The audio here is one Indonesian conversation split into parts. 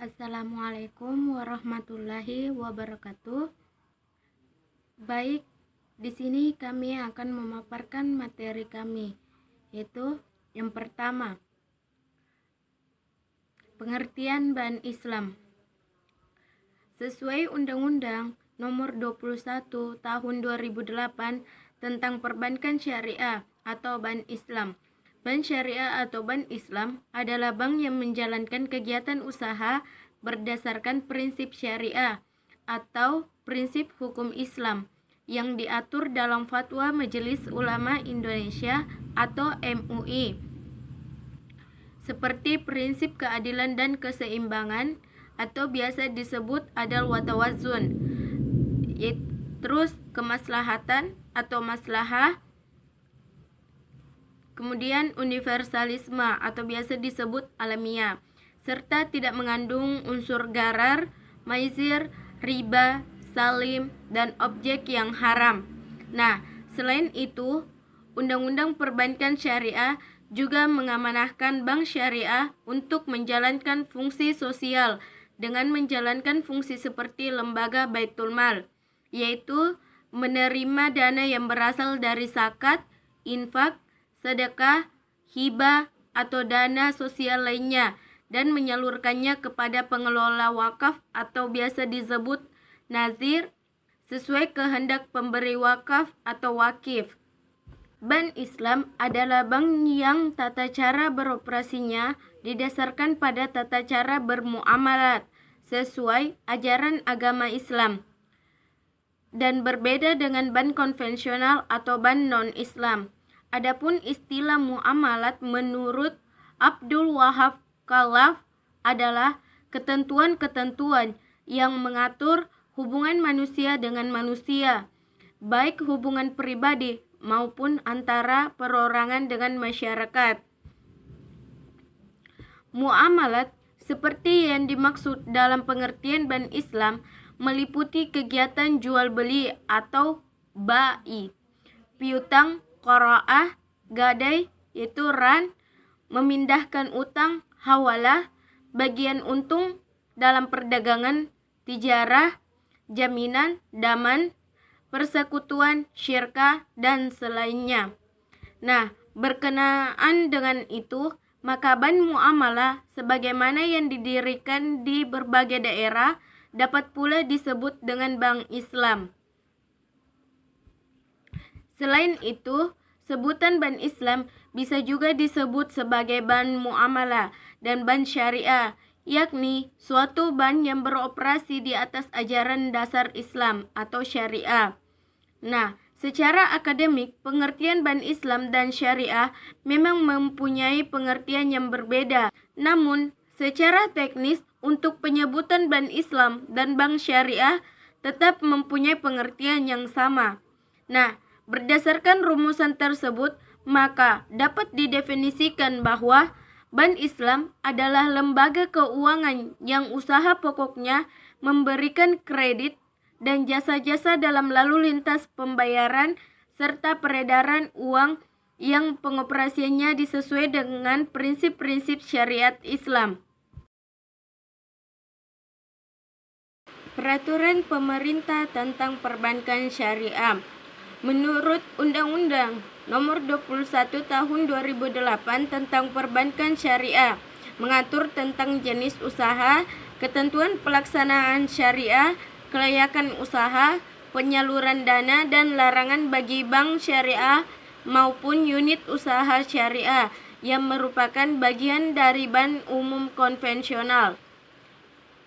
Assalamualaikum warahmatullahi wabarakatuh. Baik, di sini kami akan memaparkan materi kami, yaitu yang pertama, pengertian ban Islam. Sesuai Undang-Undang Nomor 21 Tahun 2008 tentang Perbankan Syariah atau Bank Islam. Bank Syariah atau Bank Islam adalah bank yang menjalankan kegiatan usaha berdasarkan prinsip syariah atau prinsip hukum Islam yang diatur dalam Fatwa Majelis Ulama Indonesia atau MUI, seperti prinsip keadilan dan keseimbangan atau biasa disebut adal wa tawazun, terus kemaslahatan atau maslahah, kemudian universalisme atau biasa disebut alamiah, serta tidak mengandung unsur gharar, maizir, riba, salim, dan objek yang haram. Nah, selain itu, Undang-Undang Perbankan Syariah juga mengamanahkan bank syariah untuk menjalankan fungsi sosial dengan menjalankan fungsi seperti lembaga Baitul Mal, yaitu menerima dana yang berasal dari zakat, infak, sedekah, hibah, atau dana sosial lainnya dan menyalurkannya kepada pengelola wakaf atau biasa disebut nazir sesuai kehendak pemberi wakaf atau wakif. Bank Islam adalah bank yang tata cara beroperasinya didasarkan pada tata cara bermuamalat sesuai ajaran agama Islam dan berbeda dengan bank konvensional atau bank non-Islam. Adapun istilah muamalat menurut Abdul Wahab Khalaf adalah ketentuan-ketentuan yang mengatur hubungan manusia dengan manusia, baik hubungan pribadi maupun antara perorangan dengan masyarakat. Muamalat seperti yang dimaksud dalam pengertian bank Islam meliputi kegiatan jual beli atau bai, piutang, qaraah, gadai yaitu ran, memindahkan utang, hawalah, bagian untung dalam perdagangan, tijarah, jaminan, daman, persekutuan, syirkah, dan selainnya. Nah, berkenaan dengan itu, maka bank muamalah sebagaimana yang didirikan di berbagai daerah dapat pula disebut dengan bank Islam. Selain itu, sebutan bank Islam bisa juga disebut sebagai bank muamalah dan bank syariah, yakni suatu bank yang beroperasi di atas ajaran dasar Islam atau syariah. Nah, secara akademik, pengertian bank Islam dan syariah memang mempunyai pengertian yang berbeda. Namun, secara teknis, untuk penyebutan bank Islam dan bank syariah tetap mempunyai pengertian yang sama. Nah, berdasarkan rumusan tersebut, maka dapat didefinisikan bahwa bank Islam adalah lembaga keuangan yang usaha pokoknya memberikan kredit dan jasa-jasa dalam lalu lintas pembayaran serta peredaran uang yang pengoperasiannya disesuai dengan prinsip-prinsip syariat Islam. Peraturan pemerintah tentang perbankan syariah. Menurut Undang-Undang Nomor 21 Tahun 2008 tentang Perbankan Syariah, mengatur tentang jenis usaha, ketentuan pelaksanaan syariah, kelayakan usaha, penyaluran dana, dan larangan bagi bank syariah maupun unit usaha syariah yang merupakan bagian dari bank umum konvensional.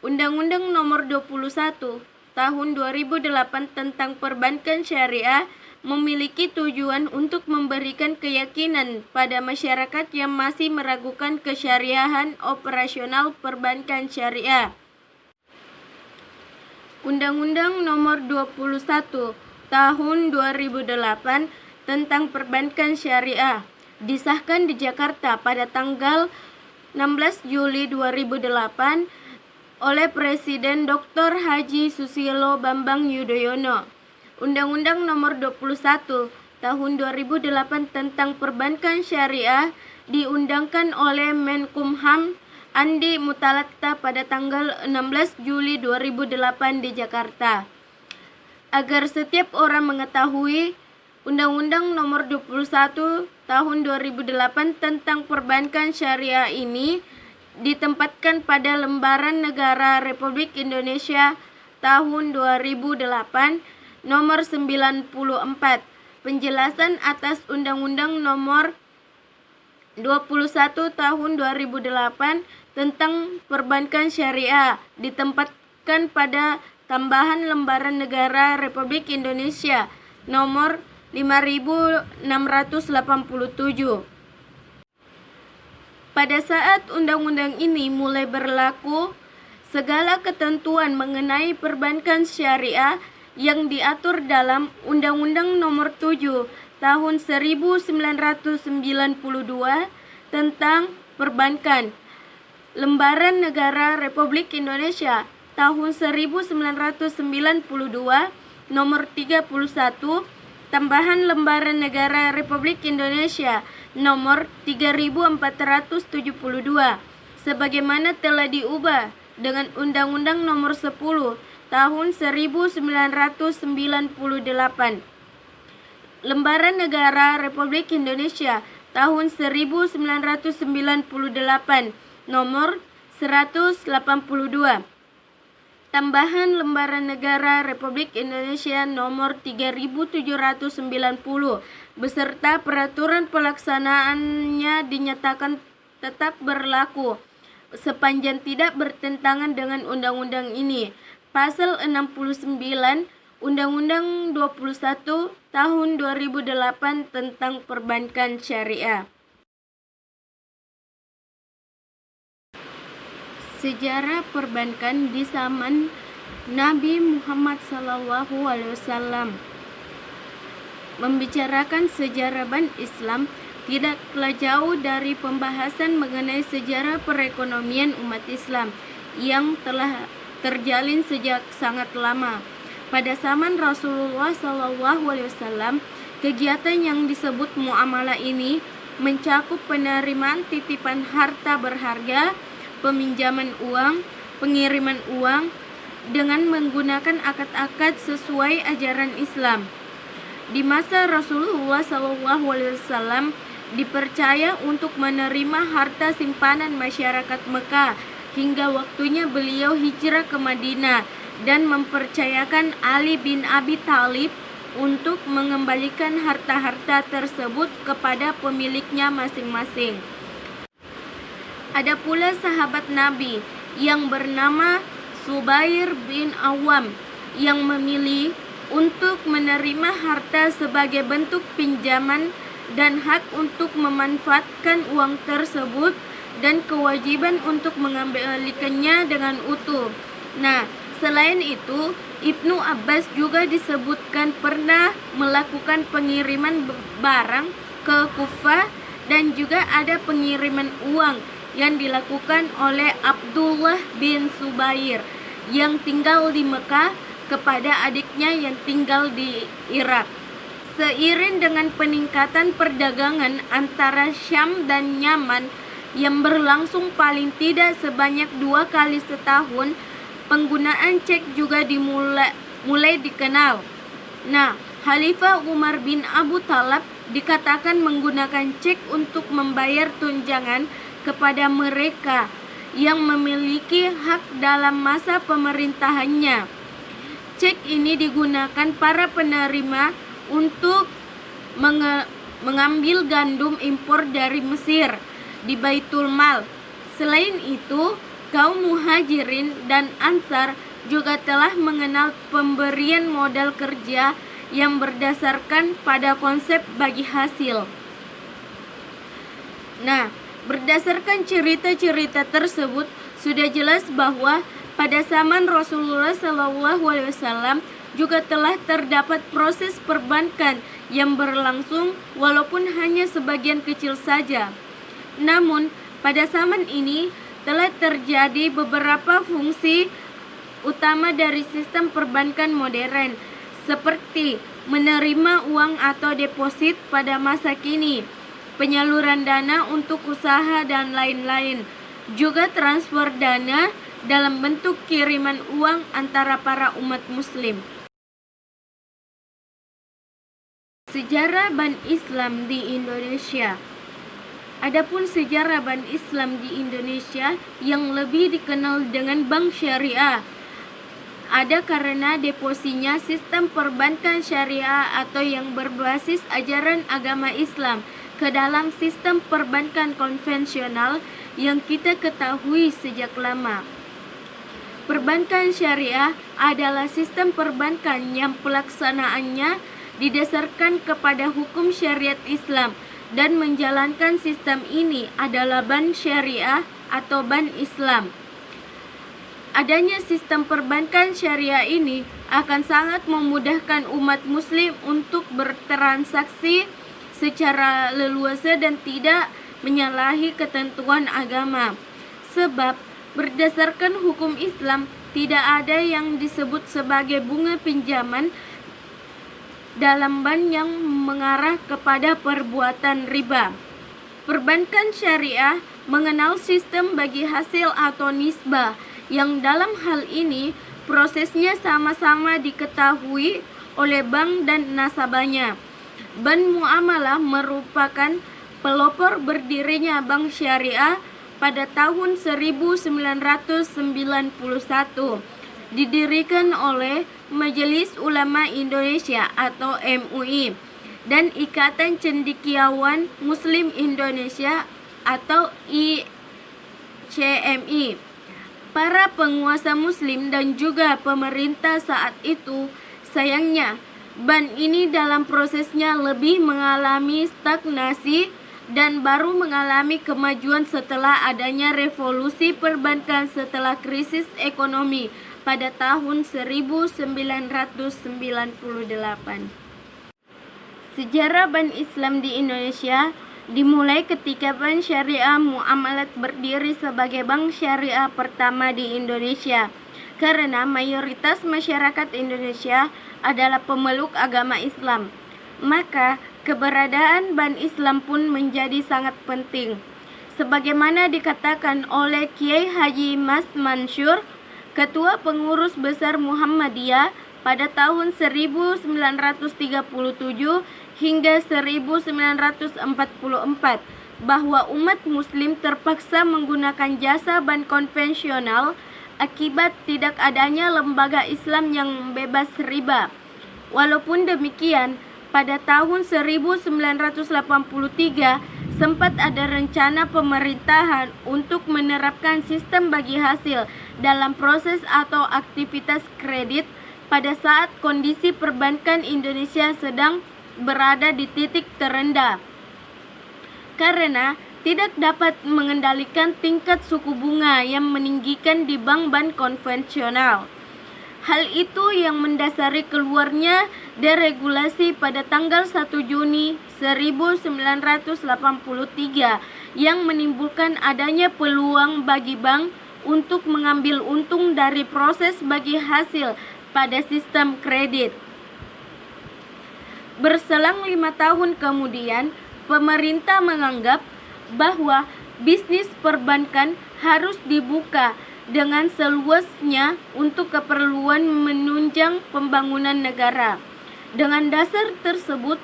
Undang-Undang Nomor 21 Tahun 2008 tentang Perbankan Syariah memiliki tujuan untuk memberikan keyakinan pada masyarakat yang masih meragukan kesyariahan operasional perbankan syariah. Undang-Undang Nomor 21 Tahun 2008 tentang Perbankan Syariah disahkan di Jakarta pada tanggal 16 Juli 2008 oleh Presiden Dr. Haji Susilo Bambang Yudhoyono. Undang-Undang Nomor 21 Tahun 2008 tentang Perbankan Syariah diundangkan oleh Menkumham Andi Mutalatta pada tanggal 16 Juli 2008 di Jakarta. Agar setiap orang mengetahui, Undang-Undang Nomor 21 Tahun 2008 tentang Perbankan Syariah ini ditempatkan pada Lembaran Negara Republik Indonesia Tahun 2008 Nomor 94. Penjelasan atas Undang-Undang Nomor 21 Tahun 2008 tentang Perbankan Syariah ditempatkan pada tambahan Lembaran Negara Republik Indonesia Nomor 5687. Pada saat undang-undang ini mulai berlaku, segala ketentuan mengenai perbankan syariah yang diatur dalam Undang-Undang Nomor 7 Tahun 1992 tentang Perbankan, Lembaran Negara Republik Indonesia Tahun 1992 Nomor 31, tambahan Lembaran Negara Republik Indonesia Nomor 3472 sebagaimana telah diubah dengan Undang-Undang Nomor 10 Tahun 1998. Lembaran Negara Republik Indonesia Tahun 1998 Nomor 182. Tambahan Lembaran Negara Republik Indonesia Nomor 3790 beserta peraturan pelaksanaannya dinyatakan tetap berlaku sepanjang tidak bertentangan dengan undang-undang ini. Pasal 69 Undang-Undang 21 Tahun 2008 tentang Perbankan Syariah. Sejarah perbankan di zaman Nabi Muhammad SAW. Membicarakan sejarah bank Islam tidaklah jauh dari pembahasan mengenai sejarah perekonomian umat Islam yang telah terjalin sejak sangat lama. Pada zaman Rasulullah SAW, kegiatan yang disebut muamalah ini mencakup penerimaan titipan harta berharga, peminjaman uang, pengiriman uang dengan menggunakan akad-akad sesuai ajaran Islam. Di masa Rasulullah SAW dipercaya untuk menerima harta simpanan masyarakat Mekah hingga waktunya beliau hijrah ke Madinah dan mempercayakan Ali bin Abi Thalib untuk mengembalikan harta-harta tersebut kepada pemiliknya masing-masing. Ada pula sahabat Nabi yang bernama Zubair bin Awam yang memilih untuk menerima harta sebagai bentuk pinjaman dan hak untuk memanfaatkan uang tersebut dan kewajiban untuk mengembalikannya dengan utuh. Nah, selain itu, Ibnu Abbas juga disebutkan pernah melakukan pengiriman barang ke Kufah dan juga ada pengiriman uang yang dilakukan oleh Abdullah bin Zubair yang tinggal di Mekah kepada adiknya yang tinggal di Irak. Seiring dengan peningkatan perdagangan antara Syam dan Yaman yang berlangsung paling tidak sebanyak 2 kali setahun, penggunaan cek juga mulai dikenal. Nah, Khalifah Umar bin Abu Thalib dikatakan menggunakan cek untuk membayar tunjangan kepada mereka yang memiliki hak dalam masa pemerintahannya. Cek ini digunakan para penerima untuk mengambil gandum impor dari Mesir di Baitul Mal. Selain itu, kaum Muhajirin dan Ansar juga telah mengenal pemberian modal kerja yang berdasarkan pada konsep bagi hasil. Nah, berdasarkan cerita-cerita tersebut, sudah jelas bahwa pada zaman Rasulullah SAW juga telah terdapat proses perbankan yang berlangsung walaupun hanya sebagian kecil saja. Namun, pada zaman ini telah terjadi beberapa fungsi utama dari sistem perbankan modern, seperti menerima uang atau deposit pada masa kini, penyaluran dana untuk usaha dan lain-lain. juga transfer dana dalam bentuk kiriman uang antara para umat muslim. Sejarah Bank Islam di Indonesia. Adapun sejarah Bank Islam di Indonesia yang lebih dikenal dengan bank syariah ada karena deposisinya sistem perbankan syariah atau yang berbasis ajaran agama Islam ke dalam sistem perbankan konvensional yang kita ketahui sejak lama. Perbankan syariah adalah sistem perbankan yang pelaksanaannya didasarkan kepada hukum syariat Islam dan menjalankan sistem ini adalah bank syariah atau bank Islam. Adanya sistem perbankan syariah ini akan sangat memudahkan umat muslim untuk bertransaksi secara leluasa dan tidak menyalahi ketentuan agama. Sebab berdasarkan hukum Islam tidak ada yang disebut sebagai bunga pinjaman dalam bank yang mengarah kepada perbuatan riba. Perbankan syariah mengenal sistem bagi hasil atau nisbah yang dalam hal ini prosesnya sama-sama diketahui oleh bank dan nasabahnya. Bank Muamalah merupakan pelopor berdirinya bank syariah pada tahun 1991, didirikan oleh Majelis Ulama Indonesia atau MUI dan Ikatan Cendekiawan Muslim Indonesia atau ICMI. Para penguasa muslim dan juga pemerintah saat itu, sayangnya bank ini dalam prosesnya lebih mengalami stagnasi dan baru mengalami kemajuan setelah adanya revolusi perbankan setelah krisis ekonomi pada tahun 1998. Sejarah Bank Islam di Indonesia dimulai ketika Bank Syariah Muamalat berdiri sebagai bank syariah pertama di Indonesia. Karena mayoritas masyarakat Indonesia adalah pemeluk agama Islam, maka keberadaan Bank Islam pun menjadi sangat penting. Sebagaimana dikatakan oleh Kiai Haji Mas Mansur, Ketua Pengurus Besar Muhammadiyah pada tahun 1937 hingga 1944, bahwa umat muslim terpaksa menggunakan jasa bank konvensional akibat tidak adanya lembaga Islam yang bebas riba. Walaupun demikian, pada tahun 1983 sempat ada rencana pemerintahan untuk menerapkan sistem bagi hasil dalam proses atau aktivitas kredit pada saat kondisi perbankan Indonesia sedang berada di titik terendah, karena tidak dapat mengendalikan tingkat suku bunga yang meninggikan di bank-bank konvensional. Hal itu yang mendasari keluarnya deregulasi pada tanggal 1 Juni 1983 yang menimbulkan adanya peluang bagi bank untuk mengambil untung dari proses bagi hasil pada sistem kredit. Berselang 5 tahun kemudian, pemerintah menganggap bahwa bisnis perbankan harus dibuka dengan seluasnya untuk keperluan menunjang pembangunan negara. Dengan dasar tersebut,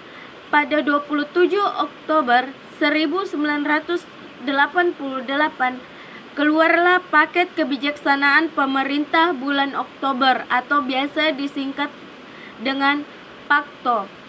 pada 27 Oktober 1988 keluarlah paket kebijaksanaan pemerintah bulan Oktober atau biasa disingkat dengan PAKTO,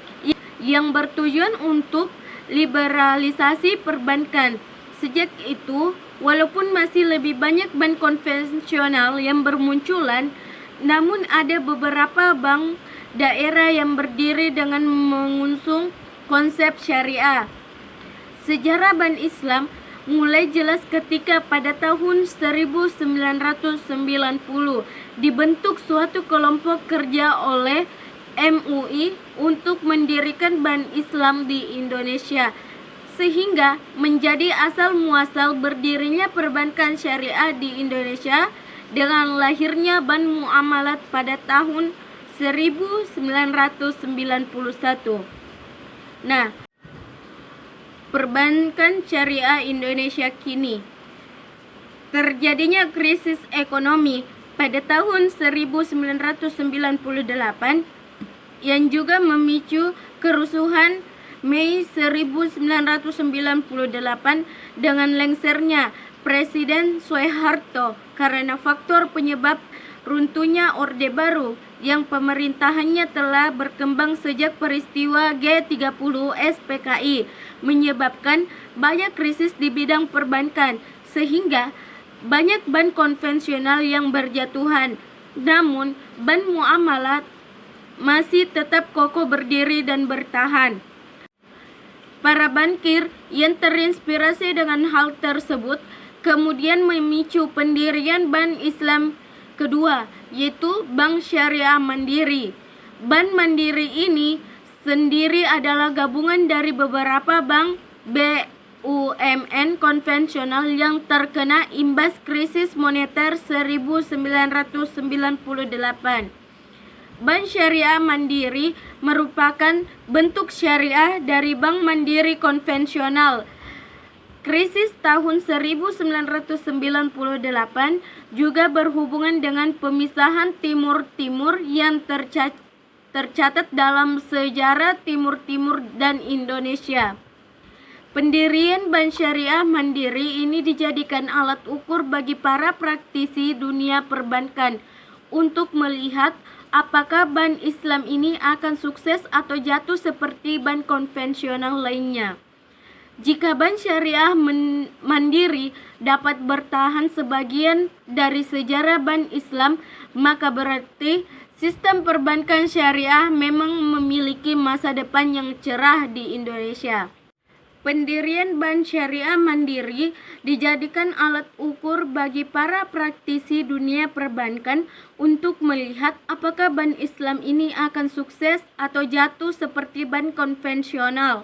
yang bertujuan untuk liberalisasi perbankan. Sejak itu, walaupun masih lebih banyak bank konvensional yang bermunculan, namun ada beberapa bank daerah yang berdiri dengan mengusung konsep syariah. Sejarah Bank Islam mulai jelas ketika pada tahun 1990 dibentuk suatu kelompok kerja oleh MUI untuk mendirikan Bank Islam di Indonesia, sehingga menjadi asal muasal berdirinya perbankan syariah di Indonesia dengan lahirnya Bank Muamalat pada tahun 1991. Nah, perbankan syariah Indonesia kini. Terjadinya krisis ekonomi pada tahun 1998 yang juga memicu kerusuhan Mei 1998 dengan lengsernya Presiden Soeharto karena faktor penyebab runtuhnya Orde Baru yang pemerintahannya telah berkembang sejak peristiwa G30 SPKI menyebabkan banyak krisis di bidang perbankan sehingga banyak bank konvensional yang berjatuhan. Namun, bank muamalat masih tetap kokoh berdiri dan bertahan. Para bankir yang terinspirasi dengan hal tersebut kemudian memicu pendirian Bank Islam kedua, yaitu Bank Syariah Mandiri. Bank Mandiri ini sendiri adalah gabungan dari beberapa bank BUMN konvensional yang terkena imbas krisis moneter 1998. Bank Syariah Mandiri merupakan bentuk syariah dari bank mandiri konvensional. Krisis tahun 1998 juga berhubungan dengan pemisahan Timur-Timur yang tercatat dalam sejarah Timur-Timur dan Indonesia. Pendirian Bank Syariah Mandiri ini dijadikan alat ukur bagi para praktisi dunia perbankan untuk melihat apakah bank Islam ini akan sukses atau jatuh seperti bank konvensional lainnya. Jika Bank Syariah Mandiri dapat bertahan sebagian dari sejarah bank Islam, maka berarti sistem perbankan syariah memang memiliki masa depan yang cerah di Indonesia. Pendirian Bank Syariah Mandiri dijadikan alat ukur bagi para praktisi dunia perbankan untuk melihat apakah bank Islam ini akan sukses atau jatuh seperti bank konvensional.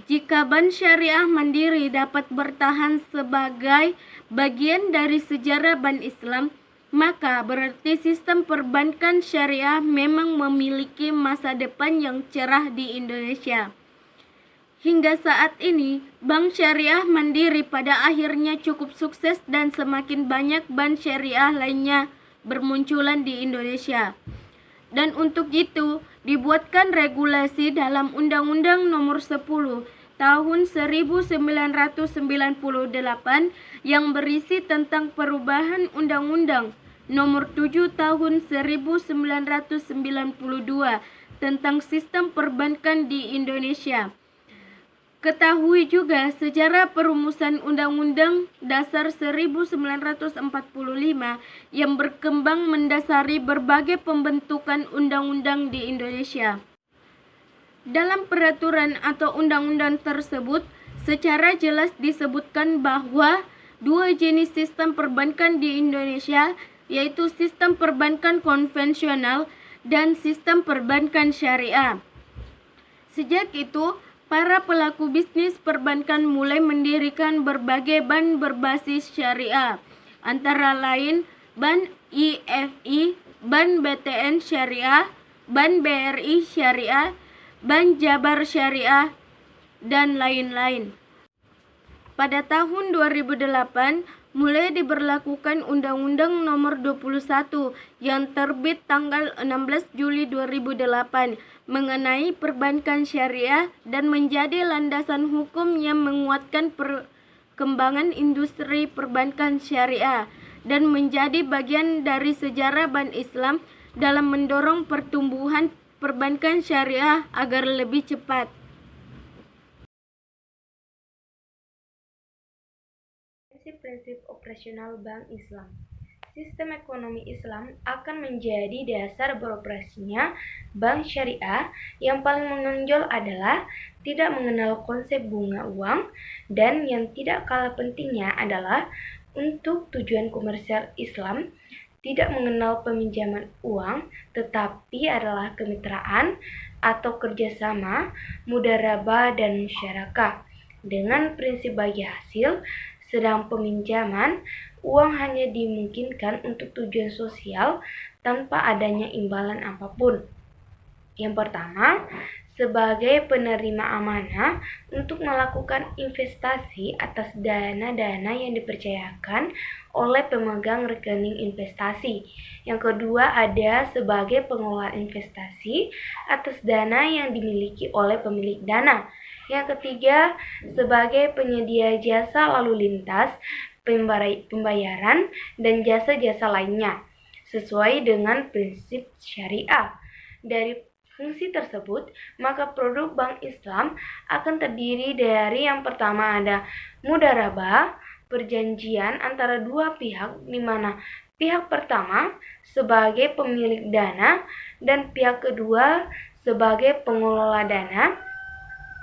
Jika Bank Syariah Mandiri dapat bertahan sebagai bagian dari sejarah bank Islam, maka berarti sistem perbankan syariah memang memiliki masa depan yang cerah di Indonesia. Hingga saat ini, Bank Syariah Mandiri pada akhirnya cukup sukses dan semakin banyak bank syariah lainnya bermunculan di Indonesia. Dan untuk itu, dibuatkan regulasi dalam Undang-Undang Nomor 10 Tahun 1998 yang berisi tentang perubahan Undang-Undang Nomor 7 Tahun 1992 tentang sistem perbankan di Indonesia. Ketahui juga sejarah perumusan Undang-Undang Dasar 1945 yang berkembang mendasari berbagai pembentukan undang-undang di Indonesia. Dalam peraturan atau undang-undang tersebut, secara jelas disebutkan bahwa dua jenis sistem perbankan di Indonesia, yaitu sistem perbankan konvensional dan sistem perbankan syariah. Sejak itu, para pelaku bisnis perbankan mulai mendirikan berbagai bank berbasis syariah, antara lain Bank IFI, Bank BTN Syariah, Bank BRI Syariah, Bank Jabar Syariah, dan lain-lain. Pada tahun 2008, mulai diberlakukan Undang-Undang Nomor 21 yang terbit tanggal 16 Juli 2008 mengenai perbankan syariah dan menjadi landasan hukum yang menguatkan perkembangan industri perbankan syariah dan menjadi bagian dari sejarah bank Islam dalam mendorong pertumbuhan perbankan syariah agar lebih cepat. Prinsip operasional Bank Islam. Sistem ekonomi Islam akan menjadi dasar beroperasinya bank syariah. Yang paling menonjol adalah tidak mengenal konsep bunga uang, dan yang tidak kalah pentingnya adalah untuk tujuan komersial Islam tidak mengenal peminjaman uang, tetapi adalah kemitraan atau kerjasama, mudharabah dan musyarakah dengan prinsip bagi hasil. Sedang peminjaman uang hanya dimungkinkan untuk tujuan sosial tanpa adanya imbalan apapun. Yang pertama, sebagai penerima amanah untuk melakukan investasi atas dana-dana yang dipercayakan oleh pemegang rekening investasi. Yang kedua ada sebagai pengelola investasi atas dana yang dimiliki oleh pemilik dana. Yang ketiga sebagai penyedia jasa lalu lintas, pembayaran, dan jasa-jasa lainnya sesuai dengan prinsip syariah. Dari fungsi tersebut, maka produk bank Islam akan terdiri dari yang pertama ada mudharabah, perjanjian antara dua pihak di mana pihak pertama sebagai pemilik dana dan pihak kedua sebagai pengelola dana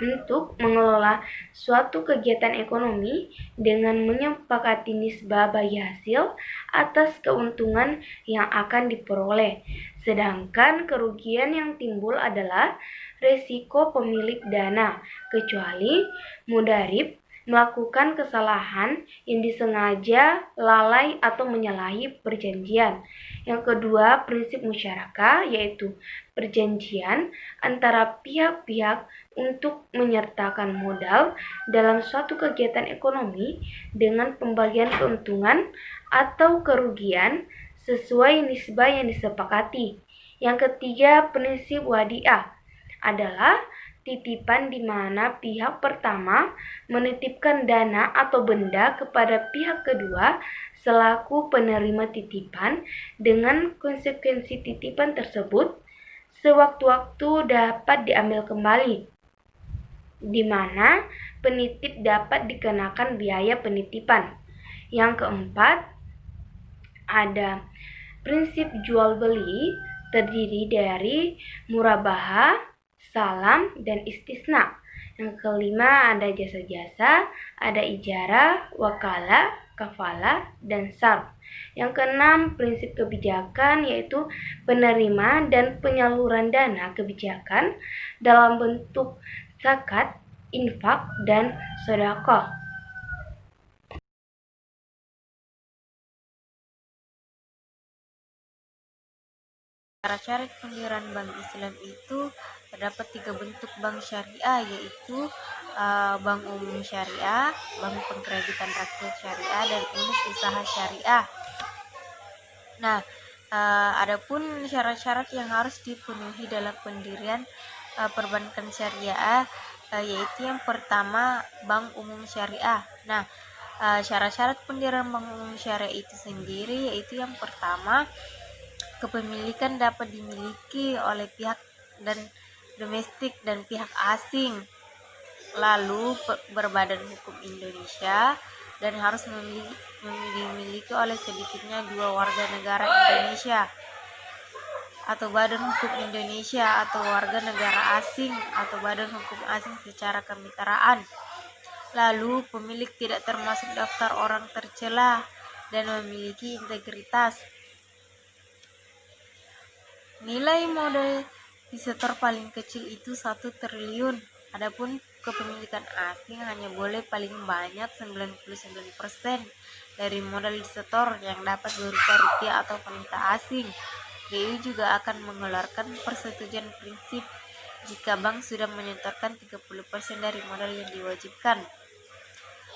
untuk mengelola suatu kegiatan ekonomi dengan menyepakati nisbah bagi hasil atas keuntungan yang akan diperoleh. Sedangkan kerugian yang timbul adalah resiko pemilik dana, kecuali mudharib melakukan kesalahan yang disengaja, lalai, atau menyalahi perjanjian. Yang kedua, prinsip musyarakah, yaitu perjanjian antara pihak-pihak untuk menyertakan modal dalam suatu kegiatan ekonomi dengan pembagian keuntungan atau kerugian sesuai nisbah yang disepakati. Yang ketiga, prinsip wadiah adalah titipan di mana pihak pertama menitipkan dana atau benda kepada pihak kedua selaku penerima titipan dengan konsekuensi titipan tersebut sewaktu-waktu dapat diambil kembali, di mana penitip dapat dikenakan biaya penitipan. Yang keempat, ada prinsip jual beli terdiri dari murabahah, salam, dan istisna. Yang kelima ada jasa-jasa, ada ijarah, wakalah, kafalah, dan sarf. Yang keenam, prinsip kebijakan yaitu penerima dan penyaluran dana kebijakan dalam bentuk zakat, infak, dan sedekah. Cara-cara pendirian bank Islam itu terdapat 3 bentuk bank syariah, yaitu bank umum syariah, bank pengkreditan rakyat syariah, dan unit usaha syariah. Nah, adapun syarat-syarat yang harus dipenuhi dalam pendirian perbankan syariah, yaitu yang pertama bank umum syariah. Nah, syarat-syarat pendirian bank umum syariah itu sendiri yaitu yang pertama, kepemilikan dapat dimiliki oleh pihak dan domestik dan pihak asing, lalu berbadan hukum Indonesia, dan harus dimiliki oleh sedikitnya 2 warga negara Indonesia atau badan hukum Indonesia atau warga negara asing atau badan hukum asing secara kemitraan. Lalu pemilik tidak termasuk daftar orang tercela dan memiliki integritas. Nilai modal disetor paling kecil itu 1 triliun. Adapun kepemilikan asing hanya boleh paling banyak 99% dari modal disetor yang dapat berupa rupiah atau valuta asing. BI juga akan mengeluarkan persetujuan prinsip jika bank sudah menyetorkan 30% dari modal yang diwajibkan.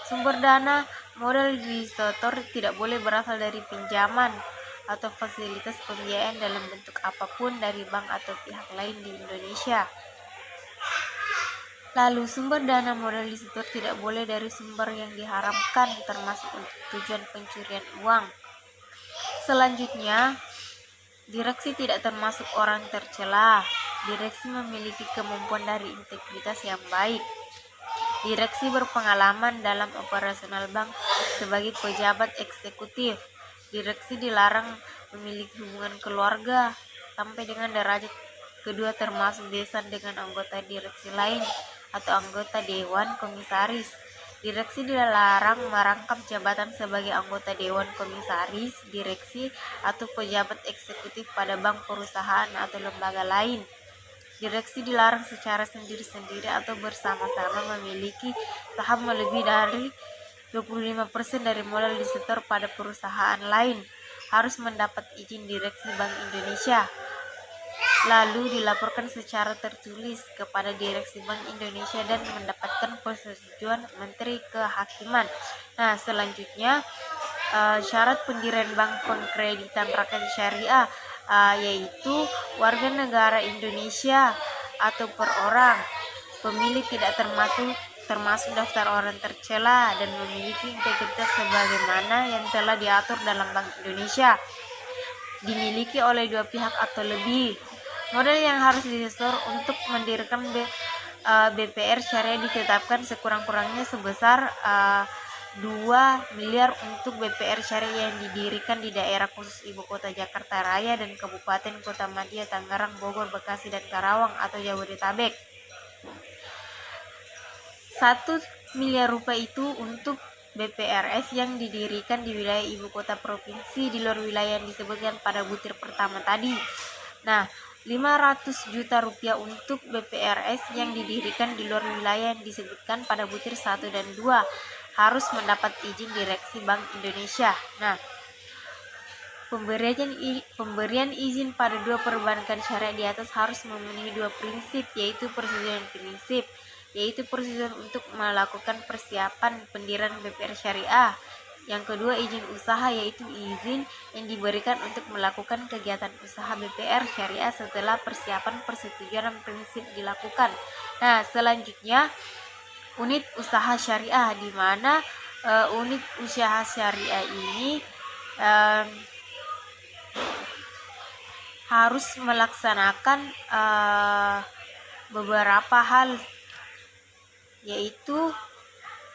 Sumber dana modal disetor tidak boleh berasal dari pinjaman atau fasilitas pembiayaan dalam bentuk apapun dari bank atau pihak lain di Indonesia. Lalu sumber dana modal disetor tidak boleh dari sumber yang diharamkan, termasuk untuk tujuan pencurian uang. Selanjutnya, direksi tidak termasuk orang tercela. Direksi memiliki kemampuan dari integritas yang baik. Direksi berpengalaman dalam operasional bank sebagai pejabat eksekutif. Direksi dilarang memiliki hubungan keluarga sampai dengan derajat kedua termasuk besan dengan anggota direksi lain atau anggota dewan komisaris. Direksi dilarang merangkap jabatan sebagai anggota dewan komisaris, direksi, atau pejabat eksekutif pada bank, perusahaan, atau lembaga lain. Direksi dilarang secara sendiri-sendiri atau bersama-sama memiliki saham lebih dari 25% dari modal disetor pada perusahaan lain. Harus mendapat izin direksi Bank Indonesia. lalu dilaporkan secara tertulis kepada Direksi Bank Indonesia dan mendapatkan persetujuan Menteri Kehakiman. Nah, selanjutnya syarat pendirian Bank Pengkreditan Rakyat Syariah yaitu warga negara Indonesia atau per orang, pemilik tidak termasuk daftar orang tercela dan memiliki integritas sebagaimana yang telah diatur dalam Bank Indonesia, dimiliki oleh dua pihak atau lebih. Modal yang harus disetor untuk mendirikan BPR Syariah ditetapkan sekurang-kurangnya sebesar 2 miliar untuk BPR Syariah yang didirikan di daerah khusus Ibu Kota Jakarta Raya dan Kabupaten Kota Madia, Tangerang, Bogor, Bekasi, dan Karawang atau Jabodetabek. 1 miliar rupiah itu untuk BPRS yang didirikan di wilayah ibu kota provinsi di luar wilayah yang disebutkan pada butir pertama tadi. Nah, 500 juta rupiah untuk BPRS yang didirikan di luar wilayah yang disebutkan pada butir 1 dan 2 harus mendapat izin Direksi Bank Indonesia. Nah, pemberian izin pada dua perbankan syariah di atas harus memenuhi dua prinsip, yaitu persetujuan prinsip, yaitu persetujuan untuk melakukan persiapan pendirian BPR Syariah. Yang kedua, izin usaha, yaitu izin yang diberikan untuk melakukan kegiatan usaha BPR Syariah setelah persiapan persetujuan prinsip dilakukan. Nah, selanjutnya unit usaha syariah, di mana unit usaha syariah ini harus melaksanakan beberapa hal, yaitu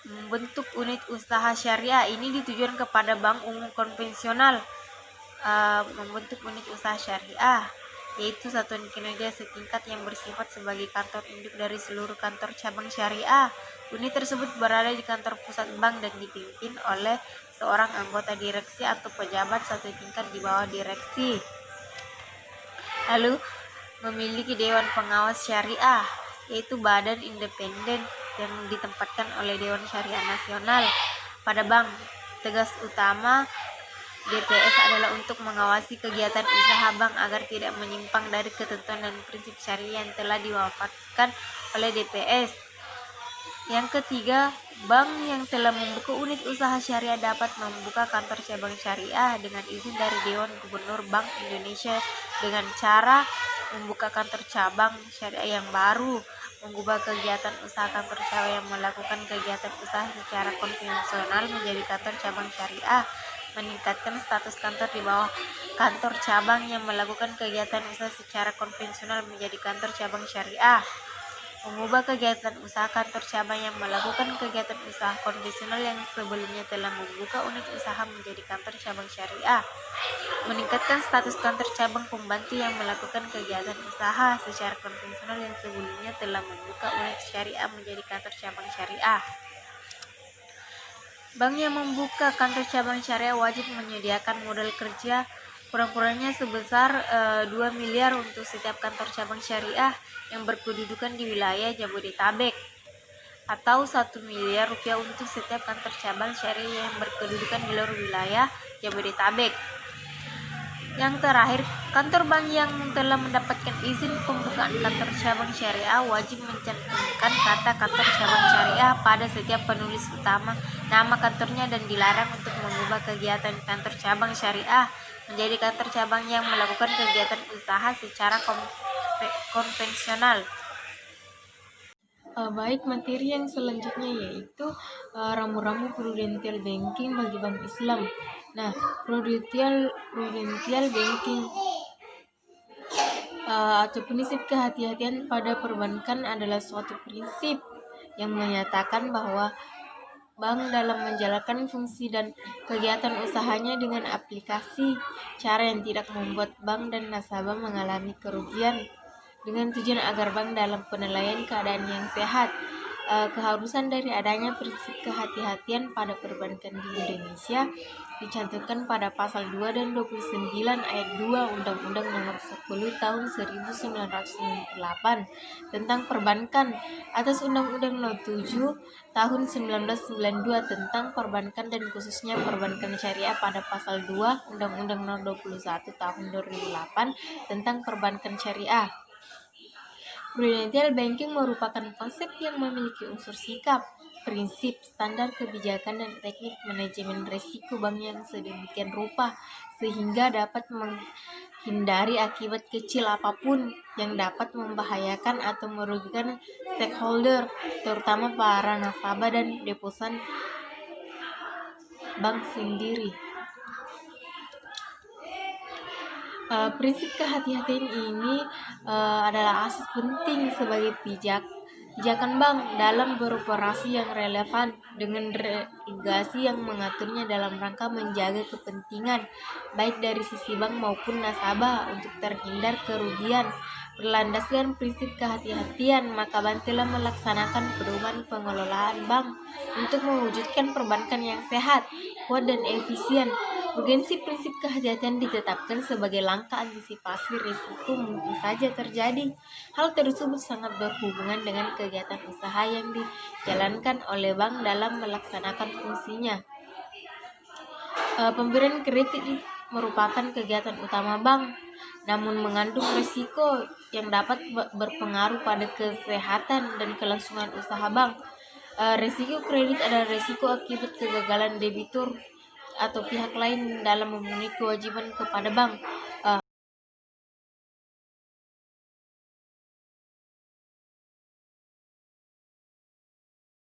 membentuk unit usaha syariah. Ini ditujukan kepada bank umum konvensional. Membentuk unit usaha syariah yaitu satuan kinerja setingkat yang bersifat sebagai kantor induk dari seluruh kantor cabang syariah. Unit tersebut berada di kantor pusat bank dan dipimpin oleh seorang anggota direksi atau pejabat satu tingkat di bawah direksi. Lalu memiliki dewan pengawas syariah, yaitu badan independen yang ditempatkan oleh Dewan Syariah Nasional pada bank. Tugas utama DPS adalah untuk mengawasi kegiatan usaha bank agar tidak menyimpang dari ketentuan dan prinsip syariah yang telah diwafatkan oleh DPS. Yang ketiga, bank yang telah membuka unit usaha syariah dapat membuka kantor cabang syariah dengan izin dari Dewan Gubernur Bank Indonesia dengan cara membuka kantor cabang syariah yang baru, mengubah kegiatan usaha kantor cabang yang melakukan kegiatan usaha secara konvensional menjadi kantor cabang syariah, meningkatkan status kantor di bawah kantor cabang yang melakukan kegiatan usaha secara konvensional menjadi kantor cabang syariah, mengubah kegiatan usaha kantor cabang yang melakukan kegiatan usaha konvensional yang sebelumnya telah membuka unit usaha menjadi kantor cabang syariah, meningkatkan status kantor cabang pembantu yang melakukan kegiatan usaha secara konvensional yang sebelumnya telah membuka unit syariah menjadi kantor cabang syariah. Bank yang membuka kantor cabang syariah wajib menyediakan modal kerja kurang-kurangnya sebesar 2 miliar untuk setiap kantor cabang syariah yang berkedudukan di wilayah Jabodetabek, atau 1 miliar rupiah untuk setiap kantor cabang syariah yang berkedudukan di luar wilayah Jabodetabek. Yang terakhir, kantor bank yang telah mendapatkan izin pembukaan kantor cabang syariah wajib mencantumkan kata kantor cabang syariah pada setiap penulis utama nama kantornya dan dilarang untuk mengubah kegiatan kantor cabang syariah menjadi kantor cabang yang melakukan kegiatan usaha secara konvensional. Baik, materi yang selanjutnya yaitu ramu-ramu prudential banking bagi bank Islam. Nah, prudential banking atau prinsip kehati-hatian pada perbankan adalah suatu prinsip yang menyatakan bahwa bank dalam menjalankan fungsi dan kegiatan usahanya dengan aplikasi cara yang tidak membuat bank dan nasabah mengalami kerugian, dengan tujuan agar bank dalam penilaian keadaan yang sehat. Keharusan dari adanya prinsip kehati-hatian pada perbankan di Indonesia dicantumkan pada pasal 2 dan 29 ayat 2 Undang-Undang Nomor 10 Tahun 1998 tentang perbankan atas Undang-Undang Nomor 7 Tahun 1992 tentang perbankan dan khususnya perbankan syariah pada pasal 2 Undang-Undang Nomor 21 Tahun 2008 tentang perbankan syariah. Prudential banking merupakan konsep yang memiliki unsur sikap, prinsip, standar kebijakan, dan teknik manajemen risiko bank yang sedemikian rupa sehingga dapat menghindari akibat kecil apapun yang dapat membahayakan atau merugikan stakeholder, terutama para nasabah dan deposan bank sendiri. Prinsip kehati-hatian ini adalah asas penting sebagai pijakan bank dalam beroperasi yang relevan dengan regulasi yang mengaturnya dalam rangka menjaga kepentingan baik dari sisi bank maupun nasabah untuk terhindar kerugian. Berlandaskan prinsip kehati-hatian, maka bank telah melaksanakan pedoman pengelolaan bank untuk mewujudkan perbankan yang sehat, kuat, dan efisien. Urgensi prinsip kehati-hatian ditetapkan sebagai langkah antisipasi risiko mungkin saja terjadi. Hal tersebut sangat berhubungan dengan kegiatan usaha yang dijalankan oleh bank dalam melaksanakan fungsinya. Pemberian kredit merupakan kegiatan utama bank, namun mengandung risiko yang dapat berpengaruh pada kesehatan dan kelangsungan usaha bank. Risiko kredit adalah risiko akibat kegagalan debitur atau pihak lain dalam memenuhi kewajiban kepada bank.